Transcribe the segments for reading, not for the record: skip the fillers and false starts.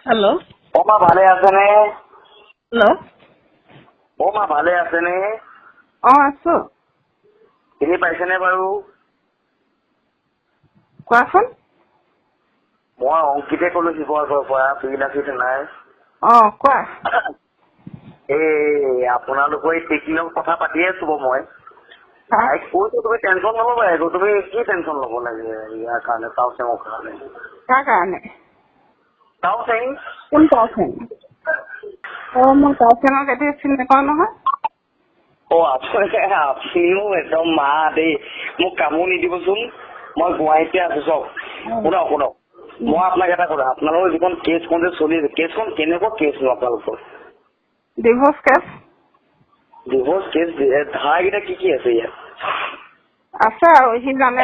Hello'. মা ভালে আছেনে? হেল্ল'। মা ভালে আছেনে? আছো। চিনি পাইছেনে বাৰু? কোৱাচোন। মই অংকিতে ক'লো শিৱসাগৰৰ পৰা, ফিলাচিত নাই। কোৱা। এই আপোনালোকৰ এই টেকনিকৰ কথা পাতিয়ে আছো মই। কৈছো তুমি টেনচন নল'বা একো, তুমি কি টেনচন ল'ব লাগে ইয়াৰ কাৰণে, টাউচেঙৰ কাৰণে। কাৰ কাৰণে? টাউচেং। কোন টাউচেং? মই টাউচেঙক এতিয়া চিনি নাপাওঁ নহয়। আপুনিও একদম মা দেই, মোক কামো নিদিবচোন। মই গুৱাহাটীতে আছো চব। শুনক মই আপোনাক এটা কথা, আপোনালোকৰ যিখন কেছখন যে চলি আছে, কেছখন কেনেকুৱা কেছ নো আপোনালোকৰ? Divorce case. ডিভোৰ্চ কেছ, ধাৰাকেইটা কি আছে ইয়াত? আছে আৰু সি জানে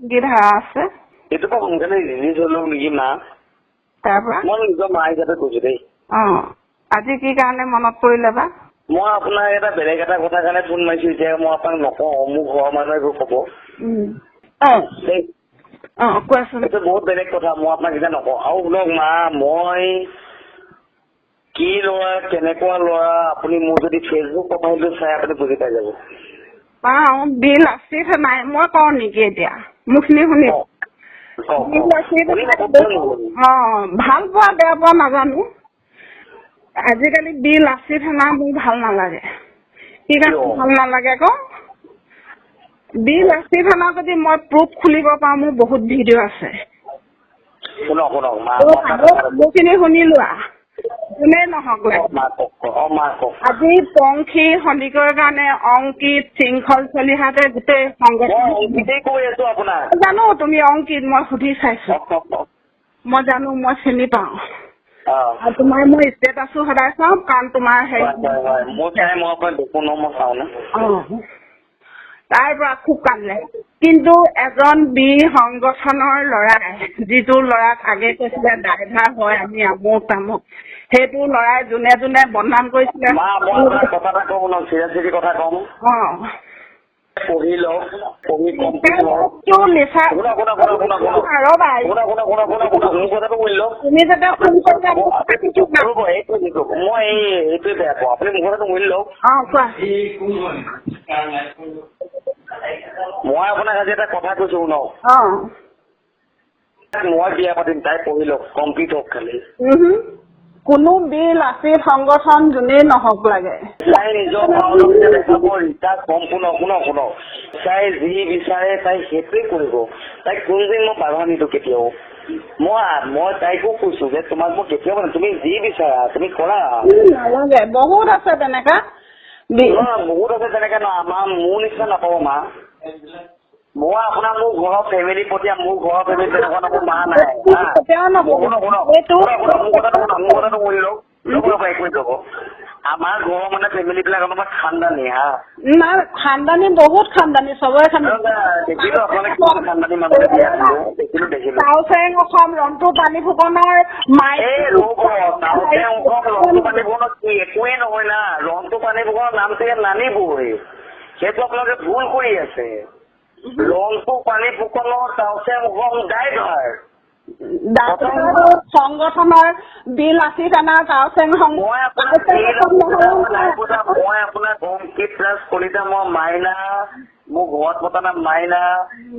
কি ধাৰা আছে। এইটো পৰা সোনকালে ৰিলিজ হৈ লওক নেকি মা? তাৰ পৰা মই নিজৰ মা হিচাপে কৈছো দেই। আজি কি কাৰণে মনত পৰিলে বা? মই আপোনাক এটা বেলেগ এটা কথা কাৰণে ফোন মাৰিছো, এতিয়া মই আপোনাক নকওঁ, মোৰ ঘৰৰ মানুহে এইবোৰ ক'ব দেই। কোৱাচোন। এইটো বহুত বেলেগ কথা, মই আপোনাক এতিয়া নকওঁ। আৰু শুনক মা, মই কি ল'ৰা কেনেকুৱা ল'ৰা আপুনি মোৰ যদি ফেচবুক প্ৰফাইলটো চাই আপুনি বুজি পাই যাব। বিল আছিল নাই, মই কওঁ নেকি এতিয়া? মুখখিনি শুনি ভাল পোৱা বেয়া পোৱা নাজানো। আজিকালি বিল লাচি থানা মোৰ ভাল নালাগে। কি কাৰণে ভাল নালাগে আকৌ? বিল লাচি থানা যদি মই প্ৰুফ খুলিব পাৰো, মোৰ বহুত ভিডিঅ' আছে। মোৰখিনি শুনি লোৱা। কোনে নহওক আজি পংখী সন্দিকৰ কাৰণে অংকিত শৃংখল চলিহাতে গোটেই সংগঠন জানো। তুমি অংকিত, মই সুধি চাইছো, মই জানো, মই চিনি পাওঁ। আৰু তোমাৰ মই ষ্টেটাছো সদায় চাওঁ, কাৰণ তোমাৰ তাৰ পৰা খুব কান্দে। কিন্তু এজন বি সংগঠনৰ ল'ৰাই, যিটো ল'ৰাক আগে কৈছিলে ড্ৰাইভাৰ হয় আমি আমুক তামুক, সেইটো ল'ৰাই যোনে যোনে বদনাম কৰিছিলে। পঢ়ি লওক, পঢ়ি মই এইটোৱে বেয়া পাওঁ, আপুনি মোৰ কথাটো শুনি লওক। মই আপোনাক আজি এটা কথা কৈছো শুনক। মই বিয়া পাতিম, তাই পঢ়ি লওক, কমপ্লিট হওক খালি। কোনো বিল আছে সংগঠন যোনেই নহওক লাগে, তাই নিজৰ দেখাব, ৰিচাৰ্জ সম্পূৰ্ণ। শুনক তাই যি বিচাৰে তাই সেইটোৱে কৰিব। তাইক কোনদিন মই বাধা নিদিওঁ কেতিয়াও। মই তাইকো কৈছো যে তোমাক মই কেতিয়াও তুমি যি বিচাৰা তুমি কৰা। নালাগে, বহুত আছে তেনেকা। বহুত আছে তেনেকে ন, মোৰ নিচিনা নাপাব মা। মই আপোনাক মোৰ ঘৰৰ ফেমিলি পঠিয়াম, মোৰ ঘৰৰ ফেমিলি তেনেকুৱা মোৰ মা নাই। আমাৰ ঘৰৰ মানে ফেমিলি বিলাক অলপমান খানদানী খানদানী, বহুত খানদানী, চবৰে টাউচেং অসম ৰন্টু পানী ফুকনৰ একোৱে নহয় না। ৰন্টু পানী ফুকনৰ নামটো ইয়াত নানিবই, সেইটো আপোনালোকে ভুল কৰি আছে। ৰন্টু পানী ফুকনৰ টাউচেং অসম ড্ৰাইভাৰ সংগঠনৰ বিল আছি থানা টাউচেং। মই আপোনাক অংকিত প্লাছ কলিতা, মই মাইনা, মোৰ ঘৰত পতা নাম মাইনা।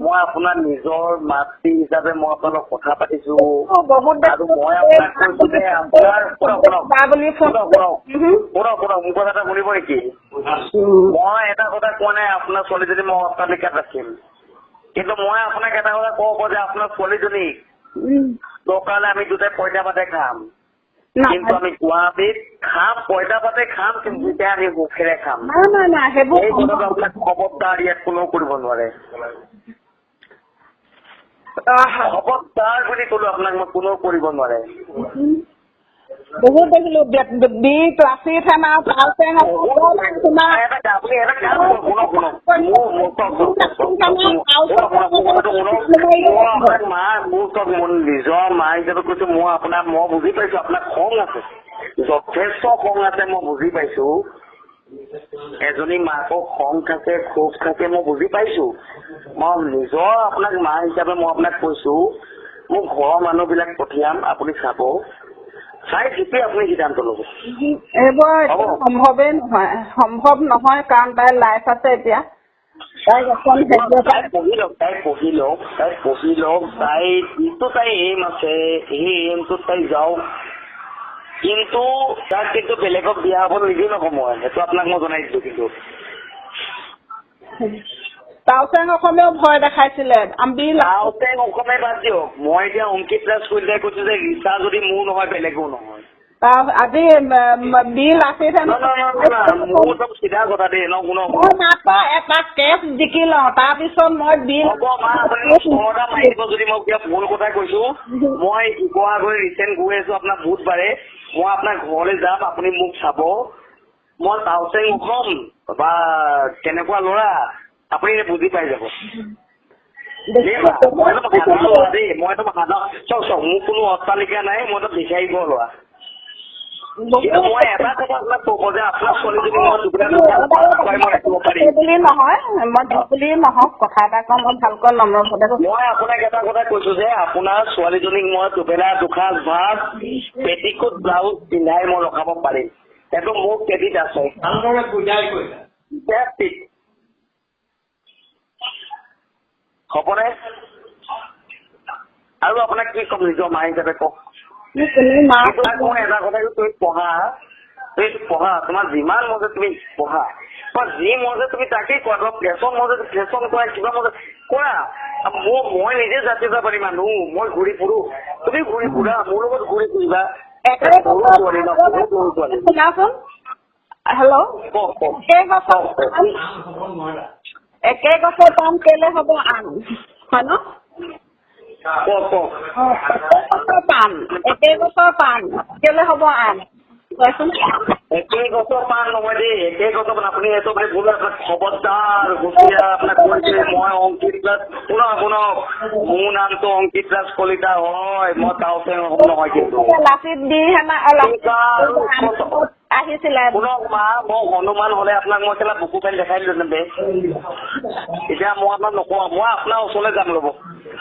মই আপোনাৰ নিজৰ মাতৃ হিচাপে মই আপোনালোক কথা পাতিছো। আৰু মই আপোনাক কৈছো যে আপোনাৰ মোৰ কথা শুনিব নেকি? মই এটা কথা কোৱা নাই আপোনাৰ ছোৱালীজনী মই অট্টালিকাত ৰাখিম, কিন্তু মই আপোনাক এটা কথা কওঁ যে আপোনাৰ ছোৱালীজনীক দৰকাৰ আমি দুটাই পইতা ভাতে খাম, কিন্তু আমি গুৱাহাটীত খাম, পইতা ভাতে খাম, কিন্তু এতিয়া আমি মুখেৰে খাম। এই কথাটো আপোনাক খবৰদাৰ ইয়াত কোনেও কৰিব নোৱাৰে। খবৰদাৰ বুলি কলো আপোনাক, মই কোনেও কৰিব নোৱাৰে। বহুত দেখিলো লাচি থানা টাউচেং নিজৰ মা হিচাপে কৈছো। মই বুজি পাইছো আপোনাৰ খং আছে, যথেষ্ট খং আছে, মই বুজি পাইছো। এজনী মাকক খং থাকে, ক্ষোভ থাকে, মই বুজি পাইছো। মই নিজৰ আপোনাক মা হিচাপে মই আপোনাক কৈছো, মোৰ ঘৰৰ মানুহ বিলাক পঠিয়াম, আপুনি চাব। চাই চিতি আপুনি সিদ্ধান্ত ল'ব। এইবোৰ সম্ভৱেই নহয়, সম্ভৱ নহয়, কাৰণ তাইৰ লাইফ আছে এতিয়া। তাইক এখন তাই পঢ়ি লওক, তাই যিটো তাই এইম আছে সেই এইমটোত তাই যাওক, কিন্তু তাক কিন্তু বেলেগক বিয়া হ'ব নিদিও নকওঁ মই, সেইটো আপোনাক মই জনাই দিছো। কিন্তু তাওচেং অসমেও ভয় দেখাইছিলে। তাওচেং অসমে বাদ দিয়ক, মই এতিয়া অংকিত ৰাজ কলিতাই কৈছো যে ৰিচা যদি মোৰ নহয় বেলেগো নহয়। আজি বিল আছিল মোৰ চব চিধা কথা দেই ন, মাত্ৰ এটা কেছ জিকি লওঁ, তাৰপিছত মই বিল হ'ব মা আপুনি ফোনটা মাৰি দিব যদি মই কিবা ভুল কথা কৈছো। মই শিৱসাগৰ ৰিচেণ্ট গৈ আছো আপোনাৰ বুধবাৰে, মই আপোনাৰ ঘৰলৈ যাম, আপুনি মোক চাব। মই তাওচেং অসম বা কেনেকুৱা ল'ৰা আপুনি বুজি পাই যাব। মইতো সাধাৰণ ল'ৰা দেই, মইতো সাধাৰণ চাওক মোৰ কোনো অট্টালিকা নাই, মইতো বিচাৰি পোৱা ল'ৰা। কিন্তু মই এটা কথা আপোনাক ক'ব যে আপোনাৰ ছোৱালীজনী মই ৰাখিব পাৰিম বুলি নহয়, মই বুলি নহওক কথা এটা কওঁ, মই ভালকৈ নম্ৰভাৱে মই আপোনাক এটা কথা কৈছো যে আপোনাৰ ছোৱালীজনীক মই দুবেলা দুসাঁজ ভাত পেটিকোট ব্লাউজ পিন্ধাই মই ৰখাব পাৰিম, সেইটো মোৰ ক্ৰেডিট আছে। হ'বনে? আৰু আপোনাক কি ক'ম নিজৰ মা হিচাপে কওক। মই এটা কথা তই পঢ়া, তোমাৰ যিমান মজে তুমি পঢ়া, যি মজে তুমি তাকেই কোৱা, তোমাৰ ফেশ্বন মজে ফেশ্বন কৰা, কিবা মজে কৰা। মই নিজে জাতীয়তাবাদী মানুহ, মই ঘূৰি ফুৰো, তুমি ঘূৰি ফুৰা, মোৰ লগত ঘূৰি ফুৰিবা। শুনাচোন, হেল্ল', একে গছৰ পাণ কেলে হ'ব আম, হয় ন? একে গছৰ পাণ কেলে হ'ব আম, কোৱাচোন? একে গছৰ পাণ নহয় দেই, একে গছৰ পাণ আপুনি এইটো মানে ভুল, আপোনাক খবৰদাৰ গুচিয়া আপোনাক কৈছে মই অংকিত ৰাজ, শুনক মোৰ নামটো অংকিত ৰাজ কলিতা হয়, মই তাওচেং অসম নহয়। কিন্তু আহিছিলে শুনক মা, মই হনুমান হলে আপোনাক মই কেলা বুকু পেন দেখাই দিলো বে। এতিয়া মই আপোনাক নকওঁ, মই আপোনাৰ ওচৰলৈ যাম ৰ'ব,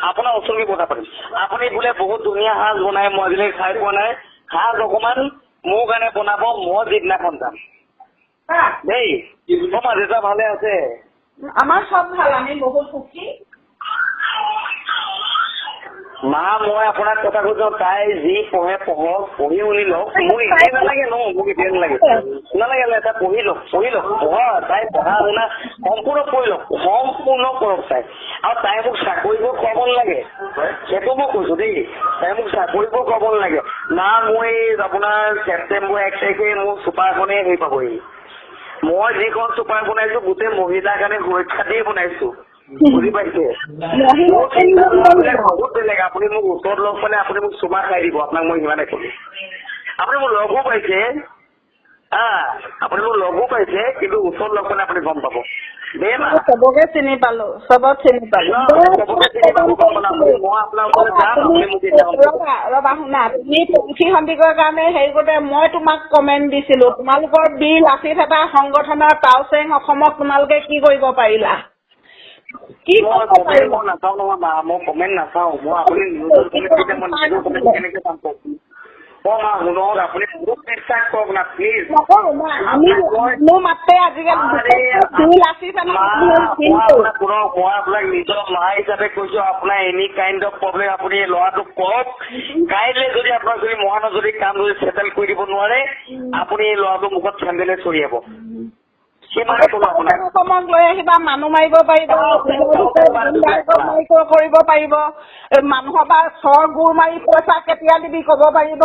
আপোনাৰ ওচৰলৈ কথা পাতিম। আপুনি বোলে বহুত ধুনীয়া সাজ বনাই, মই আজিলৈকে খাই পোৱা নাই, সাজ অকমান মোৰ কাৰণে বনাব, মই যিদিনাখন যাম দেই। তোমাৰ দেউতা ভালে আছে? আমাৰ চব ভাল, আমি বহুত সুখী। মা মই আপোনাক কথা কৈছো, তাই যি পঢ়ে পঢ়ক, পঢ়ি শুনি লওক, মোক এতিয়া নালাগে ন, মোক এতিয়া নালাগে, তাই পঢ়ি লওক পঢ়া, তাই পঢ়া শুনা সম্পূৰ্ণ কৰি লওক, সম্পূৰ্ণ কৰক তাই। আৰু তাই মোক চাকৰিবোৰ খুৱাব নালাগে, সেইটো মই কৈছো দেই, তাই মোক চাকৰিবোৰ খুৱাব নালাগে। না মই আপোনাৰ ছেপ্টেম্বৰ 1 তাৰিখে মোৰ চুপাৰখনে হেৰি পাবহি। মই যিখন চুপাৰ বনাইছো গোটেই মহিলাৰ কাৰণে সুৰক্ষা দিয়ে বনাইছো, বুজি পাইছে? বহুত বেলেগ, আপুনি মোক ওচৰত লগ পালে আপুনি মোক চুমা খাই দিব, আপোনাক মই সিমানে কলো। আপুনি মোক লগো পাইছে, আপুনি মোক লগো পাইছে, কিন্তু ওচৰত লগ পালে আপুনি গম পাব। চবকে চিনি পালো, চবক চিনি পালো। ৰবা শুনা, তুমি পংখী সন্দিকৰ কাৰণে হেৰি কৰোতে মই তোমাক কমেণ্ট দিছিলো, তোমালোকৰ বিল লাচিত এটা সংগঠনৰ তাওচেং অসমক তোমালোকে কি কৰিব পাৰিলা? মই নাচাও নহয় মা, মই কমেণ্ট নাচাও, মই আপুনি কেনেকে চাম কওক? মা শুনক, আপুনি বহুত বিশ্বাস কৰক না প্লিজ। মোৰ মাতে আজিকালি মই আপোনাক নিজৰ মা হিচাপে কৈছো, আপোনাৰ এনি কাইণ্ড অফ প্ৰব্লেম আপুনি ল'ৰাটোক কওক, কাইলৈ যদি আপোনাৰ যদি মহানত যদি কাম যদি চেটেল কৰি দিব নোৱাৰে, আপুনি এই ল'ৰাটোৰ মুখত চেণ্ডেলে চৰিয়াব। লৈ আহিবা, মানুহ মাৰিব পাৰিব, কৰিব পাৰিব, মানুহৰ পৰা চৰ গুৰ মাৰি পইচা কেতিয়া দিবি ক'ব পাৰিব।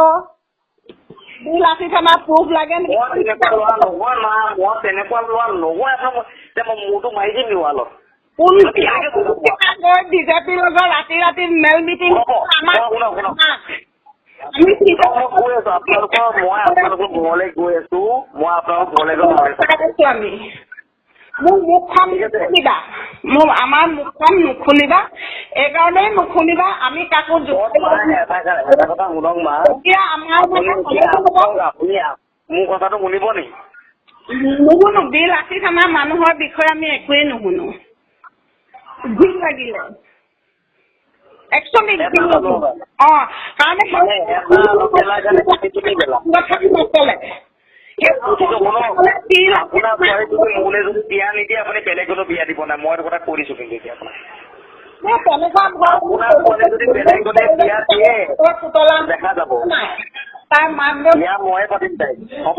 লাচি থানা প্ৰুফ লাগে নেকি? মই তেনেকুৱা লোৱা নহয় মা, মই তেনেকুৱা লোৱা নহয়, মই মোৰতো মাৰি দিম নি ৱালত। বিজেপিৰ লগত ৰাতি ৰাতি মেল মিটিং, মই আপোনালোকৰ ঘৰলৈ গৈ আছো, মই আপোনালোকৰ ঘৰলৈ গৈ আমি মোৰ মুখখন নুখুলিবা, আমাৰ মুখখন নুখুলিবা, এইকাৰণেই নুখুলিবা আমি কাকো এটা কথা শুনক মা, আপুনি মোৰ কথাটো শুনিব নি? নুশুনো, বিল লাচি থানা মানুহৰ বিষয়ে আমি একোৱেই নুশুনো। ভিৰ লাগিলে একচুৱেলি কাৰণে আপোনাৰ ছোৱালী মোলে যদি বিয়া নিদিয়ে আপুনি বেলেগলৈ বিয়া দিব নাই, মই এইটো কথা কৈ দিছো কিন্তু এতিয়া আপোনাক। আপোনাৰ ছোৱালী যদি বেলেগলৈ বিয়া দিয়ে দেখা যাব, তাৰ মাক বিয়া ময়ে পাতিম তাইক, হ'ব।